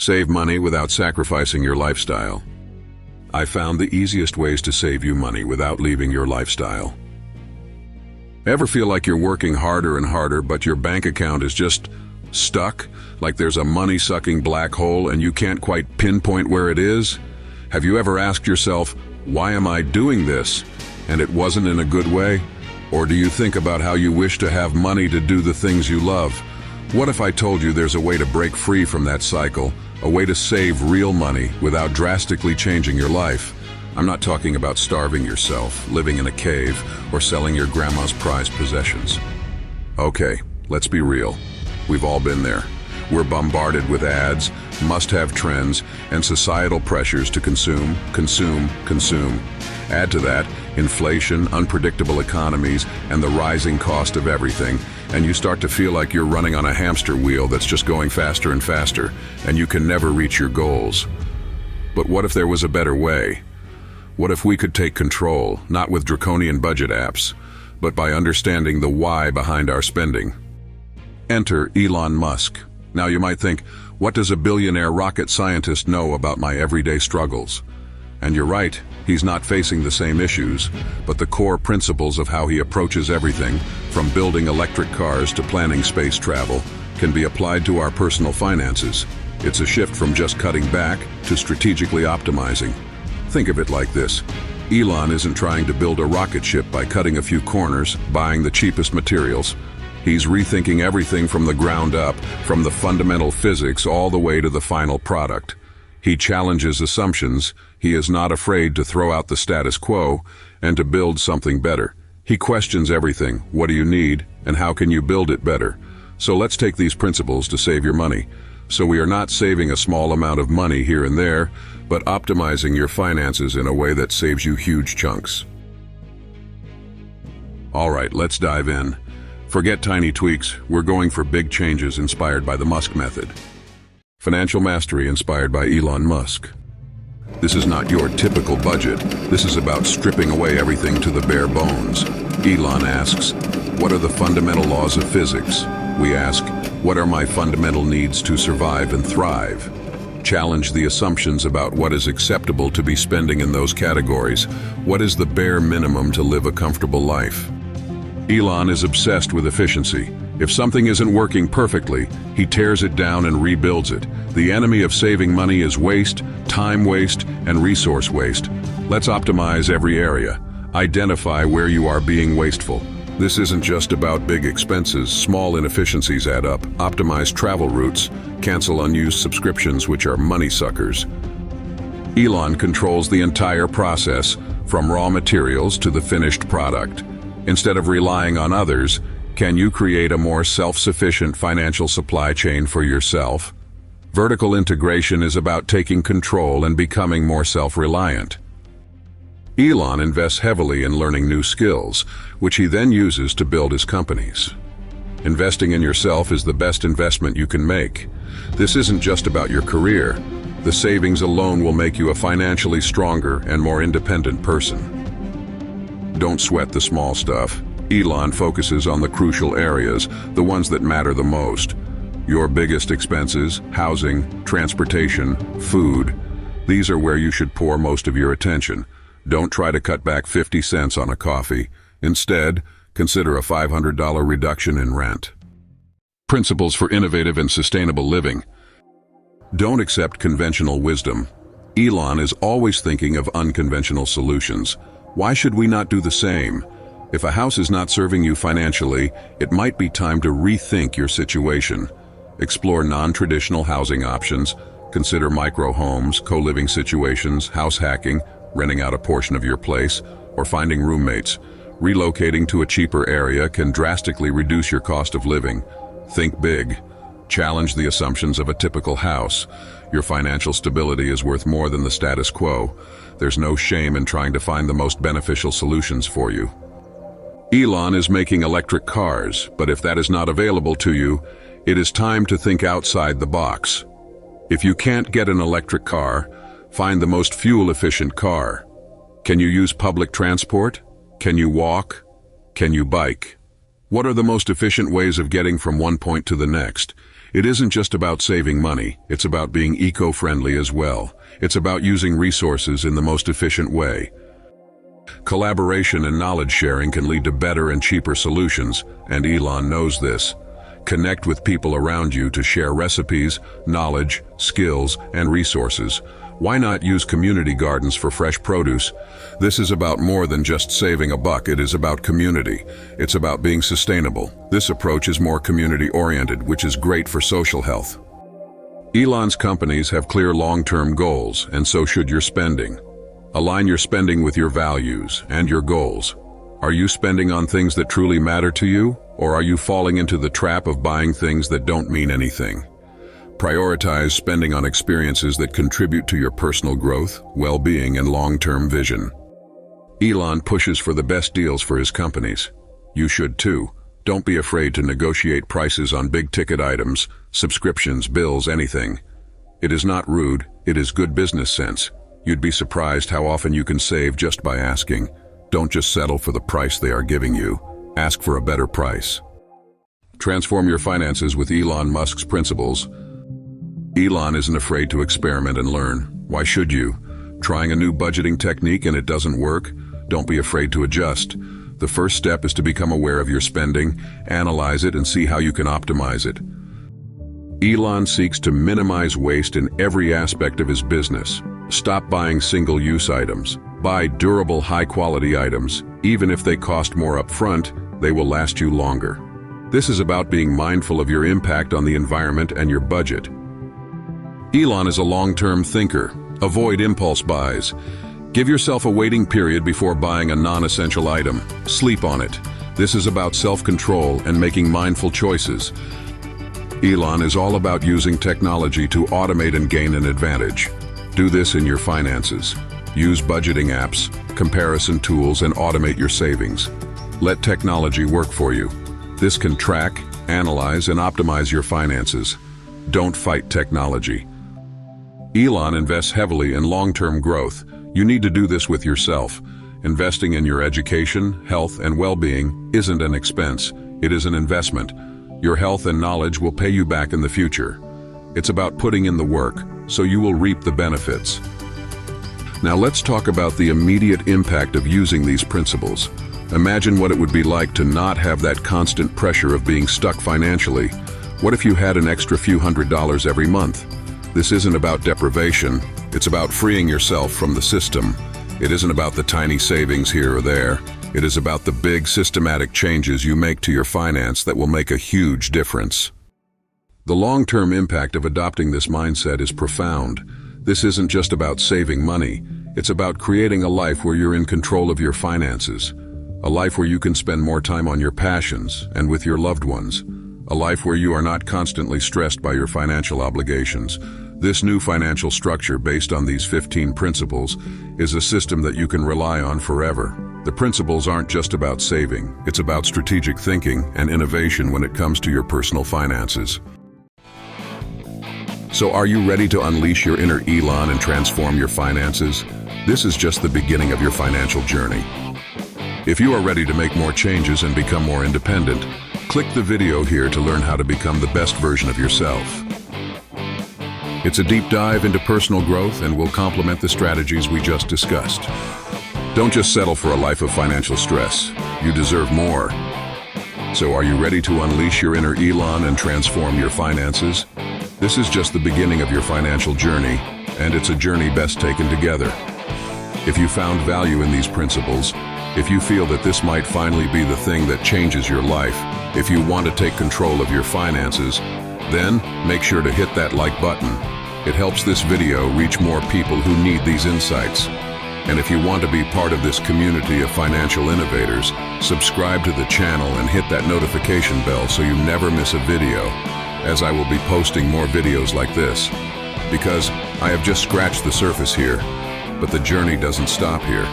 Save money without sacrificing your lifestyle. I found the easiest ways to save you money without leaving your lifestyle. Ever feel like you're working harder and harder, but your bank account is just stuck? Like there's a money-sucking black hole and you can't quite pinpoint where it is? Have you ever asked yourself, why am I doing this? And it wasn't in a good way? Or do you think about how you wish to have money to do the things you love? What if I told you there's a way to break free from that cycle, a way to save real money without drastically changing your life? I'm not talking about starving yourself, living in a cave, or selling your grandma's prized possessions. Okay, let's be real. We've all been there. We're bombarded with ads, must-have trends, and societal pressures to consume, consume, consume. Add to that inflation, unpredictable economies, and the rising cost of everything, and you start to feel like you're running on a hamster wheel that's just going faster and faster, and you can never reach your goals. But what if there was a better way? What if we could take control, not with draconian budget apps, but by understanding the why behind our spending? Enter Elon Musk. Now you might think, what does a billionaire rocket scientist know about my everyday struggles? And you're right, he's not facing the same issues, but the core principles of how he approaches everything, from building electric cars to planning space travel, can be applied to our personal finances. It's a shift from just cutting back to strategically optimizing. Think of it like this. Elon isn't trying to build a rocket ship by cutting a few corners, buying the cheapest materials. He's rethinking everything from the ground up, from the fundamental physics all the way to the final product. He challenges assumptions. He is not afraid to throw out the status quo and to build something better. He questions everything. What do you need, and how can you build it better? So let's take these principles to save your money. So we are not saving a small amount of money here and there, but optimizing your finances in a way that saves you huge chunks. All right, let's dive in. Forget tiny tweaks. We're going for big changes inspired by the Musk method. Financial mastery inspired by Elon Musk. This is not your typical budget. This is about stripping away everything to the bare bones. Elon asks, what are the fundamental laws of physics? We ask, what are my fundamental needs to survive and thrive? Challenge the assumptions about what is acceptable to be spending in those categories. What is the bare minimum to live a comfortable life? Elon is obsessed with efficiency. If something isn't working perfectly, he tears it down and rebuilds it. The enemy of saving money is waste, time waste, and resource waste. Let's optimize every area. Identify where you are being wasteful. This isn't just about big expenses. Small inefficiencies add up. Optimize travel routes. Cancel unused subscriptions, which are money suckers. Elon controls the entire process, from raw materials to the finished product. Instead of relying on others, can you create a more self-sufficient financial supply chain for yourself? Vertical integration is about taking control and becoming more self-reliant. Elon invests heavily in learning new skills, which he then uses to build his companies. Investing in yourself is the best investment you can make. This isn't just about your career. The savings alone will make you a financially stronger and more independent person. Don't sweat the small stuff. Elon focuses on the crucial areas, the ones that matter the most. Your biggest expenses, housing, transportation, food. These are where you should pour most of your attention. Don't try to cut back 50 cents on a coffee. Instead, consider a $500 reduction in rent. Principles for innovative and sustainable living. Don't accept conventional wisdom. Elon is always thinking of unconventional solutions. Why should we not do the same? If a house is not serving you financially, it might be time to rethink your situation. Explore non-traditional housing options. Consider micro-homes, co-living situations, house hacking, renting out a portion of your place, or finding roommates. Relocating to a cheaper area can drastically reduce your cost of living. Think big. Challenge the assumptions of a typical house. Your financial stability is worth more than the status quo. There's no shame in trying to find the most beneficial solutions for you. Elon is making electric cars, but if that is not available to you, it is time to think outside the box. If you can't get an electric car, find the most fuel-efficient car. Can you use public transport? Can you walk? Can you bike? What are the most efficient ways of getting from one point to the next? It isn't just about saving money, it's about being eco-friendly as well. It's about using resources in the most efficient way. Collaboration and knowledge sharing can lead to better and cheaper solutions, and Elon knows this. Connect with people around you to share recipes, knowledge, skills, and resources. Why not use community gardens for fresh produce? This is about more than just saving a buck. It is about community. It's about being sustainable. This approach is more community-oriented, which is great for social health. Elon's companies have clear long-term goals, and so should your spending. Align your spending with your values and your goals. Are you spending on things that truly matter to you, or are you falling into the trap of buying things that don't mean anything? Prioritize spending on experiences that contribute to your personal growth, well-being, and long-term vision. Elon pushes for the best deals for his companies. You should too. Don't be afraid to negotiate prices on big-ticket items, subscriptions, bills, anything. It is not rude, it is good business sense. You'd be surprised how often you can save just by asking. Don't just settle for the price they are giving you. Ask for a better price. Transform your finances with Elon Musk's principles. Elon isn't afraid to experiment and learn. Why should you? Trying a new budgeting technique and it doesn't work? Don't be afraid to adjust. The first step is to become aware of your spending, analyze it, and see how you can optimize it. Elon seeks to minimize waste in every aspect of his business. Stop buying single-use items. Buy durable, high-quality items. Even if they cost more upfront, they will last you longer. This is about being mindful of your impact on the environment and your budget. Elon is a long-term thinker. Avoid impulse buys. Give yourself a waiting period before buying a non-essential item. Sleep on it. This is about self-control and making mindful choices. Elon is all about using technology to automate and gain an advantage. Do this in your finances. Use budgeting apps, comparison tools, and automate your savings. Let technology work for you. This can track, analyze, and optimize your finances. Don't fight technology. Elon invests heavily in long-term growth. You need to do this with yourself. Investing in your education, health, and well-being isn't an expense. It is an investment. Your health and knowledge will pay you back in the future. It's about putting in the work, so you will reap the benefits. Now let's talk about the immediate impact of using these principles. Imagine what it would be like to not have that constant pressure of being stuck financially. What if you had an extra few $100s every month? This isn't about deprivation, it's about freeing yourself from the system. It isn't about the tiny savings here or there. It is about the big systematic changes you make to your finance that will make a huge difference. The long-term impact of adopting this mindset is profound. This isn't just about saving money. It's about creating a life where you're in control of your finances. A life where you can spend more time on your passions and with your loved ones. A life where you are not constantly stressed by your financial obligations. This new financial structure based on these 15 principles is a system that you can rely on forever. The principles aren't just about saving. It's about strategic thinking and innovation when it comes to your personal finances. So are you ready to unleash your inner Elon and transform your finances? This is just the beginning of your financial journey. If you are ready to make more changes and become more independent, click the video here to learn how to become the best version of yourself. It's a deep dive into personal growth and will complement the strategies we just discussed. Don't just settle for a life of financial stress. You deserve more. So are you ready to unleash your inner Elon and transform your finances? This is just the beginning of your financial journey, and it's a journey best taken together. If you found value in these principles, if you feel that this might finally be the thing that changes your life, if you want to take control of your finances, then make sure to hit that like button. It helps this video reach more people who need these insights. And if you want to be part of this community of financial innovators, subscribe to the channel and hit that notification bell so you never miss a video, as I will be posting more videos like this. Because I have just scratched the surface here, but the journey doesn't stop here.